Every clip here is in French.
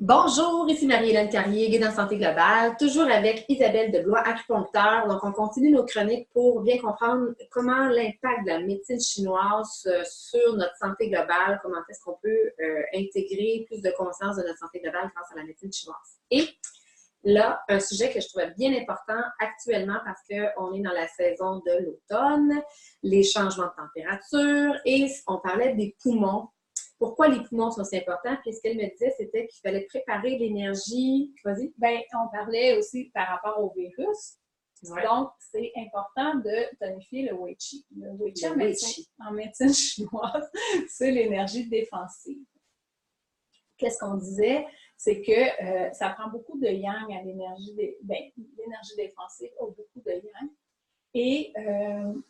Bonjour, ici Marie-Hélène Carrier, guide en santé globale, toujours avec Isabelle Deblois, acupuncteur. Donc, on continue nos chroniques pour bien comprendre comment l'impact de la médecine chinoise sur notre santé globale, comment est-ce qu'on peut intégrer plus de conscience de notre santé globale grâce à la médecine chinoise. Et là, un sujet que je trouvais bien important actuellement parce qu'on est dans la saison de l'automne, les changements de température et on parlait des poumons. Pourquoi les poumons sont si importants? Puis ce qu'elle me disait, c'était qu'il fallait préparer l'énergie. Vas-y. Bien, on parlait aussi par rapport au virus. Ouais. Donc, c'est important de tonifier le Wei Qi. Le Wei Qi en médecine chinoise, c'est l'énergie défensive. Qu'est-ce qu'on disait? C'est que ça prend beaucoup de yang à l'énergie l'énergie défensive a beaucoup de yang. Et il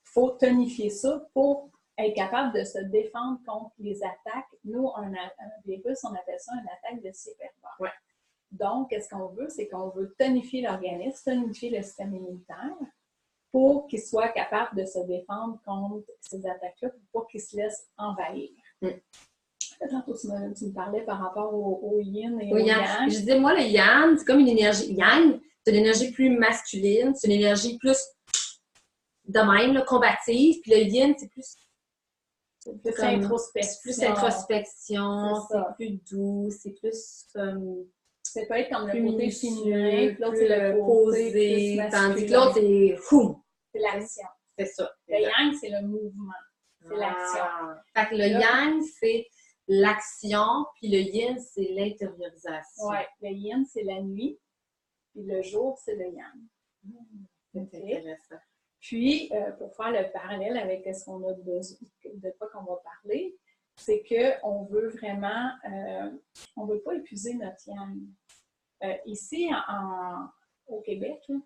faut tonifier ça pour être capable de se défendre contre les attaques. Nous, un virus, on appelle ça une attaque de cyberport. Ouais. Donc, qu'est-ce qu'on veut? C'est qu'on veut tonifier l'organisme, tonifier le système immunitaire pour qu'il soit capable de se défendre contre ces attaques-là, pour pas qu'il se laisse envahir. Tantôt, tu me parlais par rapport au yin et au yang. Je disais, moi, le yang, c'est comme une énergie. Yang, c'est une énergie plus masculine, c'est une énergie plus de même, là, combative. Puis le yin, c'est plus... C'est plus introspection. C'est plus introspection, c'est plus doux, c'est plus... ça peut être comme le côté féminin, puis l'autre, c'est le posé, tandis que l'autre, c'est fou. C'est l'action. C'est ça. Le yang, c'est le mouvement. C'est l'action. Fait que le yang, c'est l'action, puis le yin, c'est l'intériorisation. Oui, le yin, c'est la nuit, puis le jour, c'est le yang. C'est intéressant. Puis, pour faire le parallèle avec ce qu'on a de quoi qu'on va parler, c'est qu'on veut vraiment, on ne veut pas épuiser notre yang. Ici, au Québec, là,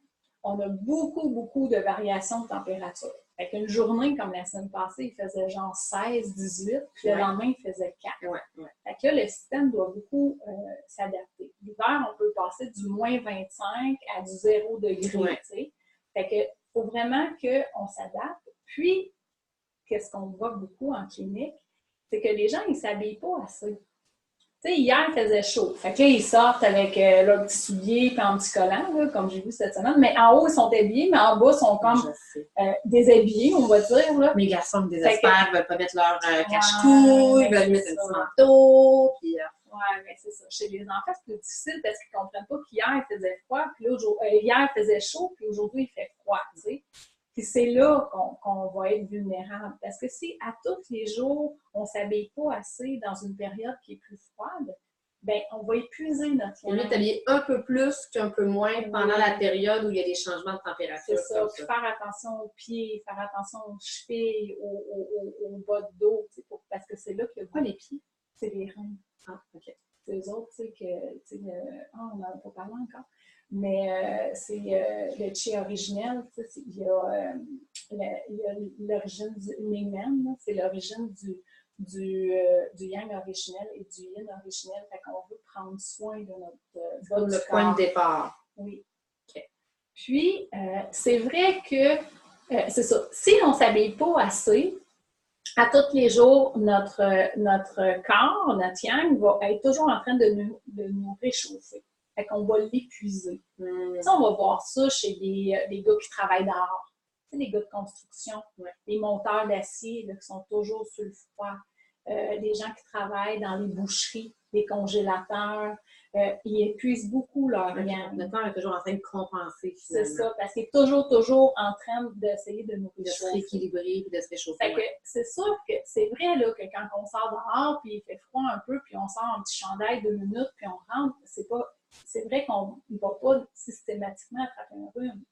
on a beaucoup de variations de température. Fait qu'une journée, comme la semaine passée, il faisait genre 16, 18, puis le lendemain, il faisait 4. Fait que là, le système doit beaucoup s'adapter. L'hiver, on peut passer du moins 25 à du 0 degré, tu sais. Fait que faut vraiment qu'on s'adapte. Puis, qu'est-ce qu'on voit beaucoup en clinique, c'est que les gens, ils ne s'habillent pas assez. Tu sais, hier, il faisait chaud. Fait que là, ils sortent avec leurs petits souliers et en petit collant, là, comme j'ai vu cette semaine. Mais en haut, ils sont habillés, mais en bas, ils sont comme déshabillés, on va dire. Là. Mes garçons me désespèrent, ils ne veulent pas mettre leur cache-cou, ils veulent mettre un petit manteau. Puis, oui, mais c'est ça. Chez les enfants, c'est plus difficile parce qu'ils ne comprennent pas qu'hier, il faisait froid, puis là, hier, il faisait chaud, puis aujourd'hui, il fait froid, tu sais. Puis c'est là qu'on va être vulnérable. Parce que si à tous les jours, on ne s'habille pas assez dans une période qui est plus froide, bien, on va épuiser notre yang. On est habillé un peu plus qu'un peu moins pendant la période où il y a des changements de température. C'est ça. Puis faire attention aux pieds, faire attention aux chevilles, aux bas de dos, parce que c'est là qu'il y a les pieds? C'est les reins. Ah, OK. C'est eux autres, tu sais, on n'en a pas parlé encore. Mais c'est le chi originel, il y a l'origine du Mingmen, c'est l'origine du yang originel et du yin originel. Fait qu'on veut prendre soin de notre bas du corps. Point de départ. Oui. Okay. Puis, c'est vrai que, c'est ça, si on ne s'habille pas assez, à tous les jours, notre corps, notre yang, va être toujours en train de nous réchauffer. Fait qu'on va l'épuiser. Ça, on va voir ça chez les gars qui travaillent dehors. Tu sais, les gars de construction, les monteurs d'acier qui sont toujours sur le froid. Les gens qui travaillent dans les boucheries, les congélateurs, ils épuisent beaucoup leur yang. Notre corps est toujours en train de compenser. C'est ça, parce qu'il est toujours en train d'essayer de nous réchauffer. De se rééquilibrer et de se réchauffer. Fait que c'est sûr que c'est vrai là, que quand on sort dehors, puis il fait froid un peu, puis on sort un petit chandail 2 minutes, puis on rentre, c'est vrai qu'on ne va pas systématiquement attraper un rhume.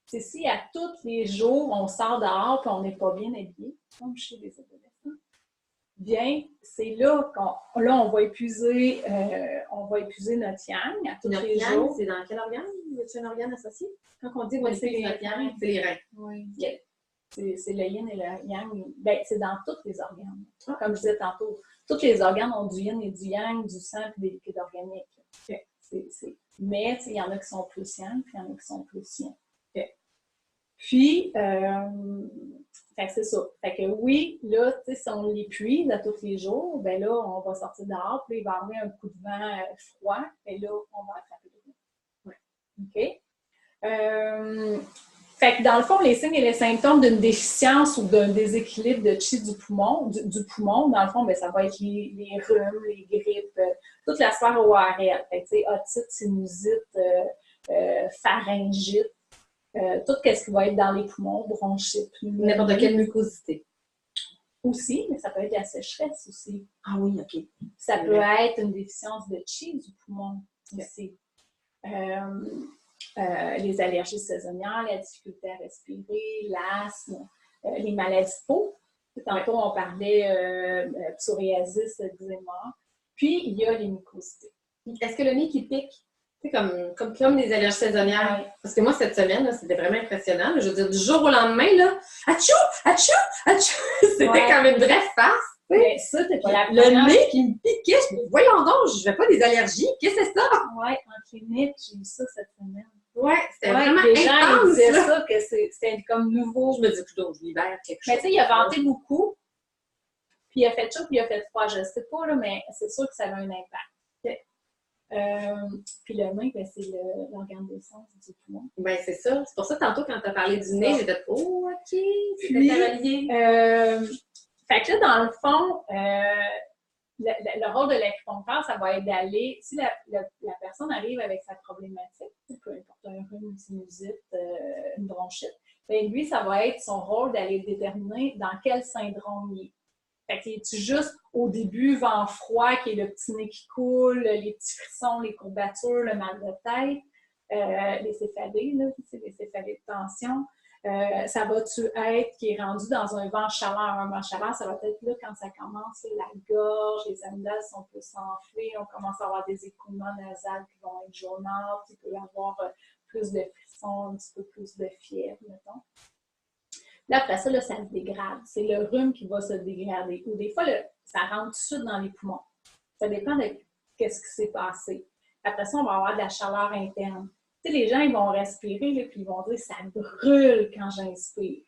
C'est si à tous les jours, on sort dehors et on n'est pas bien habillé, comme chez les adolescents, bien, c'est là on va épuiser notre yang à tous les jours. C'est dans quel organe? C'est un organe associé? Quand on dit c'est notre yang, c'est les reins. Oui. Okay. C'est le yin et le yang. Ben, c'est dans tous les organes. Comme je disais tantôt, tous les organes ont du yin et du yang, du sang et des liquides organiques. Okay. Mais il y en a qui sont plus yang, puis il y en a qui sont plus yin. Okay. Puis, fait que c'est ça. Fait que oui, là, tu sais, si on l'épuise à tous les jours, ben là, on va sortir dehors, puis il va y avoir un coup de vent froid, et là, on va attraper le vent. OK? Fait que dans le fond, les signes et les symptômes d'une déficience ou d'un déséquilibre de chi du poumon, dans le fond, ben, ça va être les rhumes, les grippes, toute la sphère ORL. Fait que, tu sais, otite, sinusite, pharyngite, tout ce qui va être dans les poumons, bronchite, n'importe quelle mucosité. Aussi, mais ça peut être la sécheresse aussi. Ah oui, OK. Ça peut être une déficience de chi du poumon aussi. Les allergies saisonnières, la difficulté à respirer, l'asthme, les maladies de peau. Tantôt, on parlait psoriasis, eczéma. Puis, il y a les mucosités. Est-ce que le nez qui pique, c'est comme des allergies saisonnières? Ouais. Parce que moi, cette semaine, là, c'était vraiment impressionnant. Je veux dire, du jour au lendemain, là, atchou, atchou, atchou, c'était comme une vraie farce. Mais ça, t'es pas la Le nez qui me piquait, je me dis, voyons donc, je vais pas des allergies, qu'est-ce que c'est ça? Oui, en clinique, j'ai eu ça cette semaine. Oui, c'était vraiment les gens intense. Ils disaient ça, que c'était comme nouveau. Je me dis, plutôt, je libère quelque chose. Mais tu sais, il a venté beaucoup, puis il a fait chaud, puis il a fait froid. Je sais pas, là, mais c'est sûr que ça avait un impact. Puis le nez, ben, c'est l'organe d'essence du poumon. Ben c'est ça. C'est pour ça, tantôt, quand tu as parlé du nez, j'ai fait « Oh, OK, c'était relié. Fait que là, dans le fond, le rôle de l'acupuncteur, ça va être d'aller, si la personne arrive avec sa problématique, peu importe un rhume, une sinusite, une bronchite, bien lui, ça va être son rôle d'aller déterminer dans quel syndrome il est. Fait que es-tu juste au début, vent froid, qui est le petit nez qui coule, les petits frissons, les courbatures, le mal de tête, les céphalées, là, les céphalées de tension. Ça va-tu être qui est rendu dans un vent chaleur? Un vent chaleur, ça va être là quand ça commence, la gorge, les amygdales sont plus enflées, on commence à avoir des écoulements nasales qui vont être jaunâtres, il peut y avoir plus de frissons, un petit peu plus de fièvre, mettons. Là, après ça, là, ça se dégrade. C'est le rhume qui va se dégrader. Ou des fois, ça rentre tout de suite dans les poumons. Ça dépend de ce qui s'est passé. Après ça, on va avoir de la chaleur interne. Tu sais, les gens, ils vont respirer, là, puis ils vont dire « ça brûle quand j'inspire ».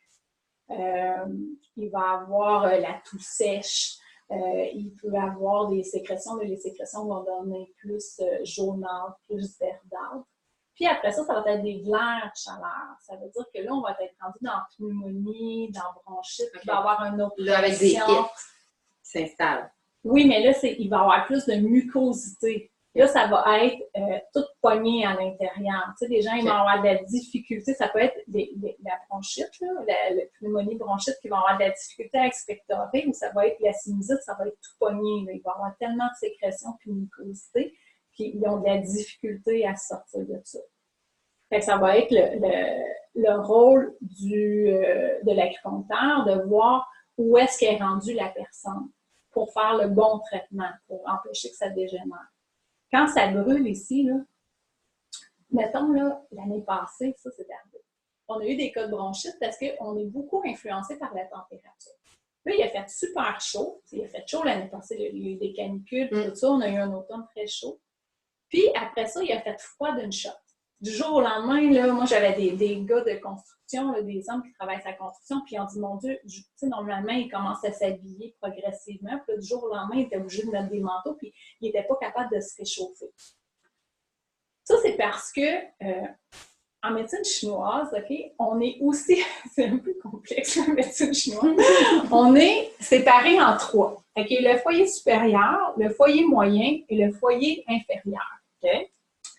Il va avoir la toux sèche. Il peut avoir des sécrétions. Là, les sécrétions vont donner plus jaunâtre, plus verdâtre. Puis après ça, ça va être des glaires de chaleur. Ça veut dire que là, on va être rendu dans pneumonie, dans bronchite, okay. Il va y avoir un autre. Là, avec des hits qui s'installent. Oui, mais là, il va y avoir plus de mucosité. Là, ça va être toute poignée à l'intérieur. Tu sais, les gens, ils vont avoir de la difficulté. Ça peut être la bronchite, là, la pneumonie bronchite, qui vont avoir de la difficulté à expectorer, ou ça va être la sinusite, ça va être tout pogné. Là. Il va y avoir tellement de sécrétion et de mucosité qu'ils ont de la difficulté à sortir de ça. Fait que ça va être le rôle de l'acupuncteur de voir où est-ce qu'est rendue la personne pour faire le bon traitement, pour empêcher que ça dégénère. Quand ça brûle ici, là, mettons, là, l'année passée, ça, c'est arrivé. On a eu des cas de bronchite parce qu'on est beaucoup influencé par la température. Là, il a fait super chaud. Il a fait chaud l'année passée, il y a eu des canicules, tout ça. On a eu un automne très chaud. Puis, après ça, il a fait froid d'une shot. Du jour au lendemain, là, moi, j'avais des gars de construction, là, des hommes qui travaillent sa construction, puis ils ont dit, mon Dieu, tu sais, normalement, ils commencent à s'habiller progressivement, puis là, du jour au lendemain, ils étaient obligés de mettre des manteaux, puis ils n'étaient pas capables de se réchauffer. Ça, c'est parce que, en médecine chinoise, OK, on est aussi, c'est un peu complexe, la médecine chinoise, on est séparés en trois. OK, le foyer supérieur, le foyer moyen et le foyer inférieur. OK?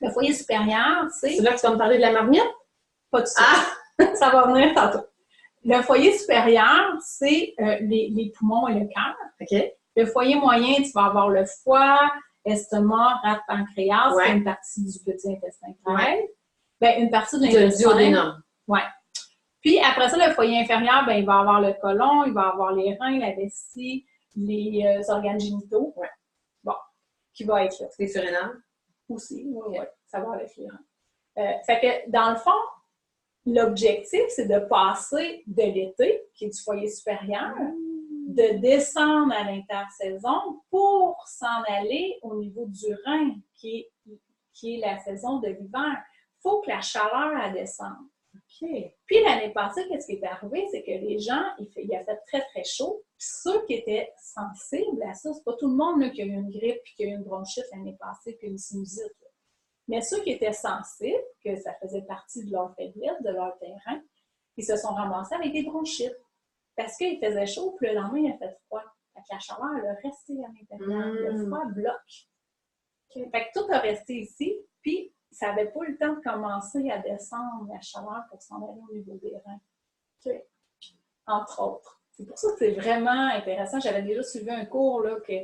Le foyer supérieur, c'est... C'est là que tu vas me parler de la marmite? Pas de ça. Ah! Ça va venir tantôt. Le foyer supérieur, c'est les poumons et le cœur. OK. Le foyer moyen, tu vas avoir le foie, estomac, rate, pancréas, c'est une partie du petit intestin grêle. Ben, une partie de l'intestin. Ouais. Puis après ça, le foyer inférieur, ben, il va avoir le côlon, il va avoir les reins, la vessie, les organes génitaux. Ouais. Bon, qui va être là. Les surrénales? Aussi, oui, ça va avec les reins. Fait que, dans le fond, l'objectif, c'est de passer de l'été, qui est du foyer supérieur, de descendre à l'intersaison pour s'en aller au niveau du rein, qui est la saison de l'hiver. Il faut que la chaleur elle descende. OK. Puis l'année passée, qu'est-ce qui est arrivé? C'est que les gens, il a fait très, très chaud. Puis ceux qui étaient sensibles à ça, c'est pas tout le monde là, qui a eu une grippe puis qui a eu une bronchite l'année passée puis une sinusite. Là. Mais ceux qui étaient sensibles, que ça faisait partie de leur faiblesse, de leur terrain, ils se sont ramassés avec des bronchites. Parce qu'il faisait chaud, puis le lendemain, il a fait froid. Fait que la chaleur, elle a resté à l'intérieur. Le froid bloque. Fait que tout a resté ici, puis ça n'avait pas le temps de commencer à descendre la chaleur pour s'en aller au niveau des reins. Okay. Entre autres. C'est pour ça que c'est vraiment intéressant. J'avais déjà suivi un cours là, que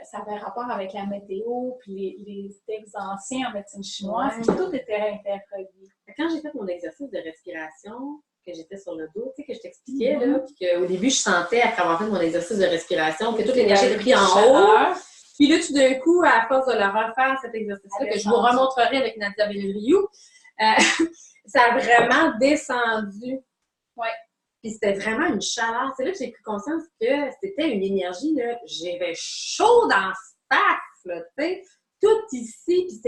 ça avait rapport avec la météo, puis les textes anciens en médecine chinoise, puis tout était interrelié. Quand j'ai fait mon exercice de respiration, que j'étais sur le dos, tu sais, que je t'expliquais, là, puis qu'au début, je sentais, après avoir fait mon exercice de respiration, que toute l'énergie était prise en haut. Puis là, tout d'un coup, à force de le refaire, cet exercice-là, que je vous remontrerai avec Nadia Belleriou, ça a vraiment descendu. Ouais. Puis c'était vraiment une chaleur. C'est là que j'ai pris conscience que c'était une énergie, là. J'avais chaud dans le face, là, tu sais. Tout ici, puis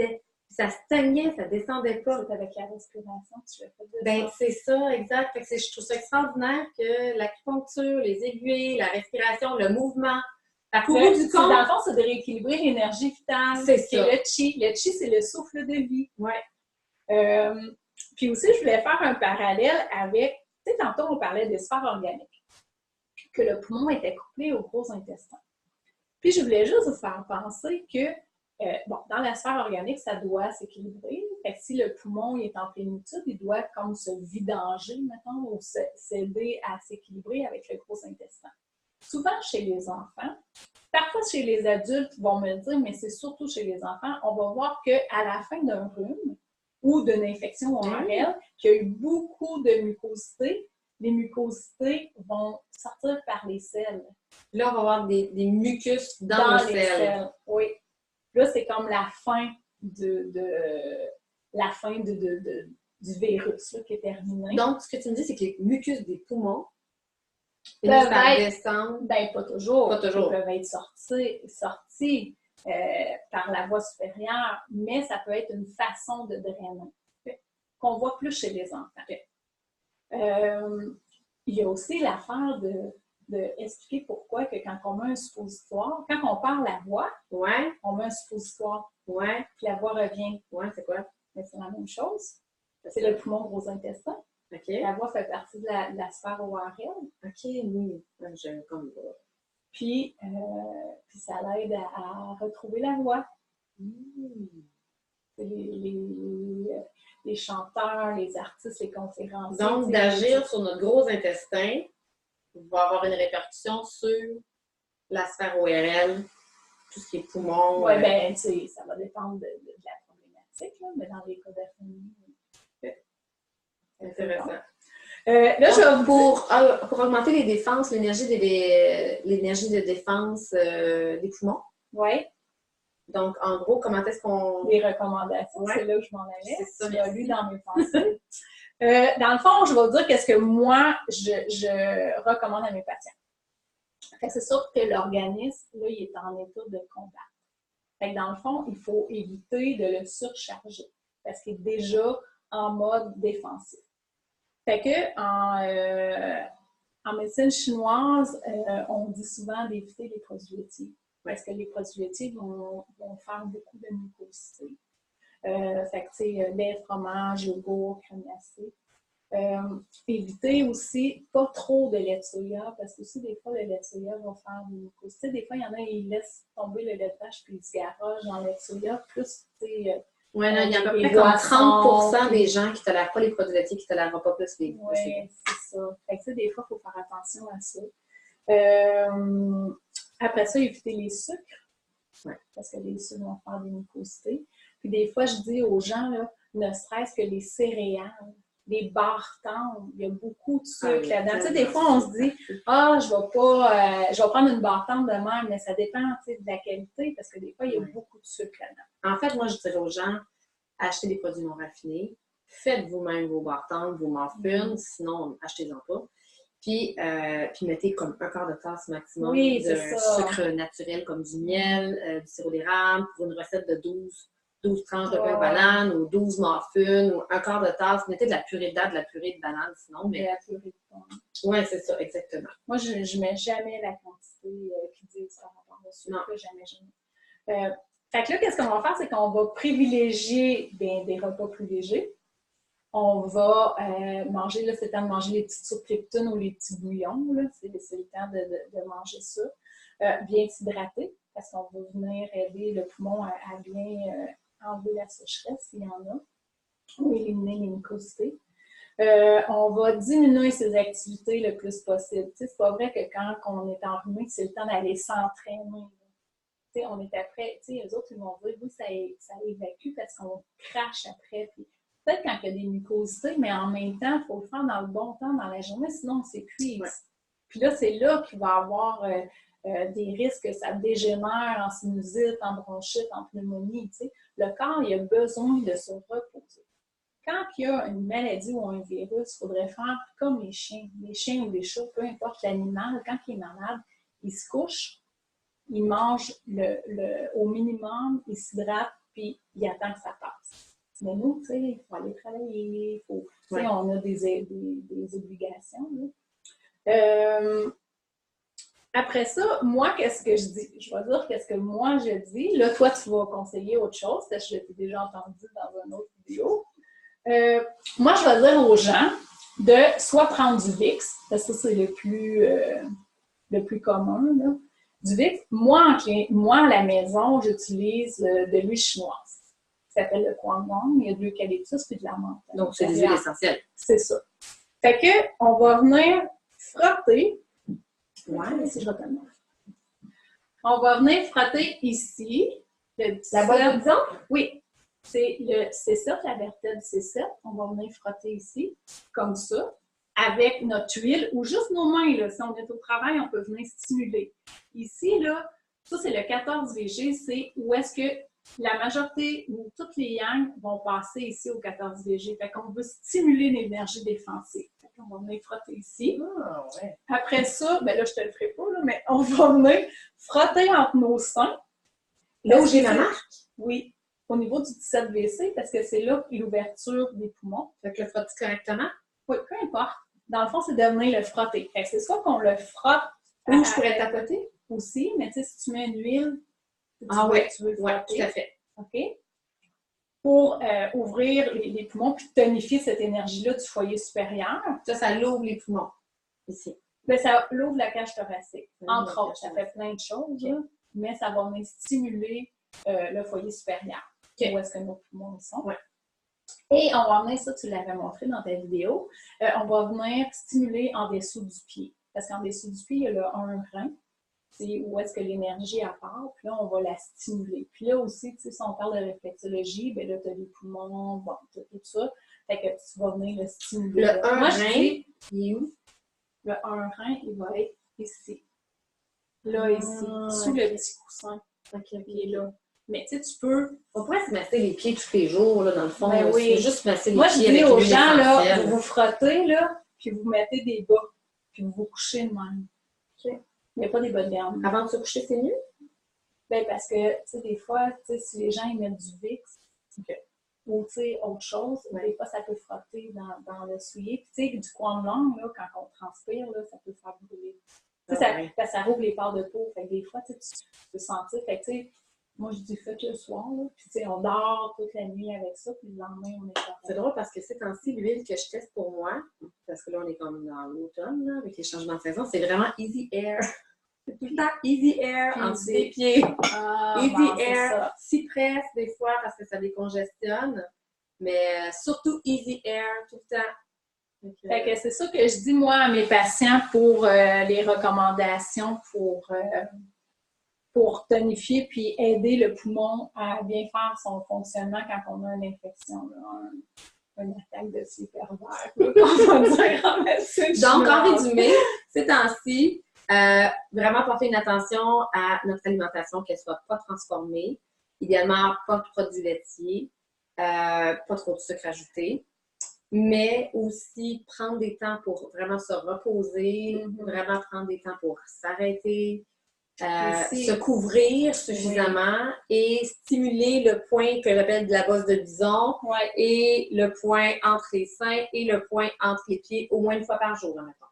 ça stagnait, ça descendait pas. C'est avec la respiration que tu l'as fait. Ben, c'est ça, exact. Fait que je trouve ça extraordinaire que l'acupuncture, les aiguilles, la respiration, le mouvement, la courroux du compte. Dans le fond, c'est de rééquilibrer l'énergie vitale. C'est ça. Le chi. Le chi, c'est le souffle de vie. Ouais. Puis aussi, je voulais faire un parallèle avec, tu sais, tantôt, on parlait des sphères organiques, que le poumon était couplé au gros intestin. Puis je voulais juste vous faire penser que, dans la sphère organique, ça doit s'équilibrer. Fait que si le poumon est en plénitude, il doit comme se vidanger, mettons, ou s'aider à s'équilibrer avec le gros intestin. Souvent chez les enfants, parfois chez les adultes, vont me dire, mais c'est surtout chez les enfants, on va voir qu'à la fin d'un rhume ou d'une infection ORL, qu'il y a eu beaucoup de mucosité, les mucosités vont sortir par les selles. Là, on va avoir des mucus dans les selles. Oui. Là, c'est comme la fin du virus là, qui est terminé. Donc, ce que tu me dis, c'est que les mucus des poumons peuvent descendre. Ben, pas toujours. Pas toujours. Ils peuvent être sortis par la voie supérieure, mais ça peut être une façon de drainer qu'on voit plus chez les enfants. Il y a aussi l'affaire de expliquer pourquoi que quand on met un suppositoire, quand on perd la voix, on met un suppositoire, puis la voix revient. C'est quoi? Mais c'est la même chose. C'est le poumon gros intestin. Okay. La voix fait partie de la sphère ORL. OK, oui. J'aime comme ça. Puis ça l'aide à retrouver la voix. Les chanteurs, les artistes, les conférenciers. Donc, d'agir sur notre gros intestin va avoir une répercussion sur la sphère ORL, tout ce qui est poumon. Oui, bien, tu sais, ça va dépendre de la problématique, là, mais dans les cas d'apnée. Intéressant. Là, pour augmenter les défenses, l'énergie de défense des poumons. Oui. Donc, en gros, comment est-ce qu'on... Les recommandations, c'est là où je m'en allais. C'est ça, tu l'as lu dans mes pensées. Dans le fond, je vais vous dire qu'est-ce que moi, je recommande à mes patients. Fait que c'est sûr que l'organisme, là, il est en état de combattre. Fait que dans le fond, il faut éviter de le surcharger parce qu'il est déjà en mode défensif. Fait que en médecine chinoise, on dit souvent d'éviter les produits laitiers parce que les produits laitiers vont faire beaucoup de mucosité. Fait que, tu sais, lait, fromage, yogourt, crème glacée. Éviter aussi pas trop de lait de soya parce que aussi, des fois, le lait de soya va faire des mucosités. Des fois, il y en a, ils laissent tomber le lait de vache puis ils se garagent dans le lait de soya. Plus, tu sais, oui, il y a à peu près comme 30% des gens qui ne tolèrent pas les produits laitiers qui ne tolèrent pas plus les Oui, c'est ça. Fait que, des fois, il faut faire attention à ça. Après ça, éviter les sucres. Ouais. Parce que les sucres vont faire des mucosités. Puis des fois, je dis aux gens, là, ne serait-ce que les céréales, les barres tendres, il y a beaucoup de sucre là-dedans. Tu sais, des fois, on se dit, je vais prendre une barre tendre de même, mais ça dépend de la qualité, parce que des fois, il y a beaucoup de sucre là-dedans. En fait, moi, je dirais aux gens, achetez des produits non raffinés, faites vous-même vos barres tendres, vos muffins, sinon, achetez-en pas. Puis mettez comme un quart de tasse maximum de sucre naturel, comme du miel, du sirop d'érable, pour une recette de 12 12 tranches de pain de banane ou 12 muffins ou un quart de tasse. Mettez de la purée de date, de la purée de banane sinon. Mais... De la purée de pain. Oui, c'est ça, exactement. Moi, je ne mets jamais la quantité qu'ils disent par rapport au sucre. Jamais. Fait que là, qu'est-ce qu'on va faire? C'est qu'on va privilégier des repas plus légers. On va manger, là, c'est le temps de manger les petites soupes Lipton ou les petits bouillons. C'est le temps de manger ça. Bien s'hydrater, parce qu'on va venir aider le poumon à bien enlever la sécheresse, s'il y en a, ou éliminer les mucosités. On va diminuer ses activités le plus possible. C'est pas vrai que quand on est enrhumé, c'est le temps d'aller s'entraîner. On est après, eux autres, ils vont dire, oui, ça évacue parce qu'on crache après. Puis, peut-être quand il y a des mucosités, mais en même temps, il faut le faire dans le bon temps, dans la journée, sinon on s'épuise. Ouais. Puis là, c'est là qu'il va y avoir des risques que ça dégénère en sinusite, en bronchite, en pneumonie. Le corps, il a besoin de se reposer. Quand il y a une maladie ou un virus, il faudrait faire comme les chiens ou les chats, peu importe l'animal, quand il est malade, il se couche, il mange au minimum, il s'hydrate, puis il attend que ça passe. Mais nous, il faut aller travailler, on a des obligations. Après ça, moi, qu'est-ce que je dis? Je vais dire qu'est-ce que moi je dis. Là, toi, tu vas conseiller autre chose, parce que je t'ai déjà entendu dans une autre vidéo. Moi, je vais dire aux gens de soit prendre du Vicks, parce que c'est le plus commun, là. Du Vicks. Moi, à la maison, j'utilise de l'huile chinoise. Ça s'appelle le Kwangwang. Il y a de l'eucalyptus et de la menthe. Donc, c'est des huiles essentielles. C'est ça. Fait que, on va venir frotter. Ouais, si je retourne. On va venir frotter ici. La bonne disons? Oui. C'est le C7, la vertèbre C7. On va venir frotter ici, comme ça, avec notre huile, ou juste nos mains, là. Si on est au travail, on peut venir stimuler. Ici, là, ça, c'est le 14 VG, c'est où est-ce que la majorité, ou toutes les yang vont passer ici au 14 VG. Fait qu'on veut stimuler l'énergie défensive. Fait qu'on va venir frotter ici. Ah, ouais. Après ça, ben là, je te le ferai pas, là, mais on va venir frotter entre nos seins. Là où j'ai ma marque? Oui. Au niveau du 17VC, parce que c'est là l'ouverture des poumons. Fait que le frotte correctement? Oui, peu importe. Dans le fond, c'est de venir le frotter. C'est soit qu'on le frotte. Ou je pourrais tapoter aussi, mais tu sais, si tu mets une huile, tu veux le frotter. Oui, tout à fait. OK? Pour ouvrir les poumons puis tonifier cette énergie-là du foyer supérieur. Ça l'ouvre les poumons, ici. Bien, ça l'ouvre la cage thoracique. Entre autres, ça fait plein de choses, là, mais ça va venir stimuler le foyer supérieur. Où est-ce que nos poumons sont. Ouais. Et on va venir, ça tu l'avais montré dans ta vidéo, on va venir stimuler en dessous du pied. Parce qu'en dessous du pied, il y a le un rein, c'est où est-ce que l'énergie part, puis là, on va la stimuler. Puis là aussi, si on parle de réflexologie, bien là, tu as les poumons, bon, tu as tout ça, fait que tu vas venir le stimuler. Le un rein, il est où? Le un rein, il va être ici. Là, ici, sous le petit coussin. Il est là. Mais tu sais, tu peux... On pourrait se masser les pieds tous les jours, là, dans le fond. Ben oui. Juste masser les pieds. Moi, je dis aux gens, là, vous vous frottez, là, puis vous mettez des bas, puis vous vous couchez de même. Okay. Il n'y a pas des bas de gamme. Avant de se coucher, c'est mieux? Ben parce que, tu sais, des fois, tu sais, si les gens, ils mettent du Vicks, ou, tu sais, autre chose, des fois, ça peut frotter dans le soulier. Puis, tu sais, du coin de langue, là, quand on transpire, là, ça peut faire brûler. Tu sais, ça rouvre les pores de peau. Fait que des fois, tu peux sentir, fait que, tu sais, moi, je dis faites le soir, là. Puis, tu sais, on dort toute la nuit avec ça, puis le lendemain, on est pas. C'est drôle parce que ces temps-ci, l'huile que je teste pour moi, parce que là, on est comme dans l'automne, là, avec les changements de saison, c'est vraiment Easy Air. C'est tout le temps Easy Air en dessous des pieds. Easy Air, cypress des fois parce que ça décongestionne, mais surtout Easy Air tout le temps. Fait que c'est ça que je dis, moi, à mes patients pour les recommandations pour tonifier puis aider le poumon à bien faire son fonctionnement quand on a une infection, une attaque de ces pervers. Donc, en résumé, ces temps-ci, vraiment porter une attention à notre alimentation, qu'elle ne soit pas transformée. Idéalement, pas de produits laitiers, pas trop de sucre ajouté. Mais aussi prendre des temps pour vraiment se reposer, vraiment prendre des temps pour s'arrêter, se couvrir suffisamment et stimuler le point que j'appelle de la bosse de bison et le point entre les seins et le point entre les pieds au moins une fois par jour, mettons.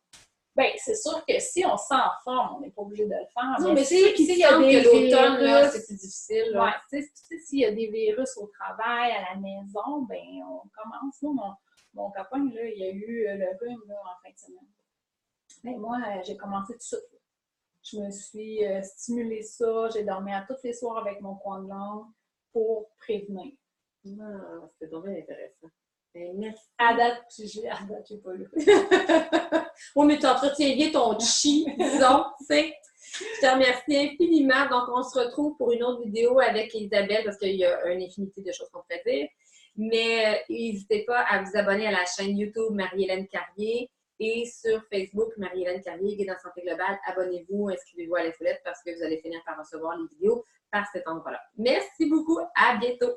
Bien, c'est sûr que si on se sent en forme, on n'est pas obligé de le faire. Non, mais c'est qu'il y a des l'automne, là, c'est plus difficile. Oui, tu sais, s'il y a des virus au travail, à la maison, bien, on commence. Moi, mon copain, là, il a eu le rhume là, en fin de semaine. Mais moi, j'ai commencé tout de suite. Je me suis stimulé ça. J'ai dormi à tous les soirs avec mon coin de langue pour prévenir. Ah, c'est vraiment intéressant. Ben, merci. À date, j'ai pas eu. Oui, mais tu entretiens bien ton chi, disons, tu sais. Je te remercie infiniment. Donc, on se retrouve pour une autre vidéo avec Isabelle parce qu'il y a une infinité de choses qu'on pourrait dire. Mais n'hésitez pas à vous abonner à la chaîne YouTube Marie-Hélène Carrier et sur Facebook Marie-Hélène Carrier, Guide en santé globale. Abonnez-vous, inscrivez-vous à l'infolette parce que vous allez finir par recevoir les vidéos par cet endroit-là. Merci beaucoup. À bientôt.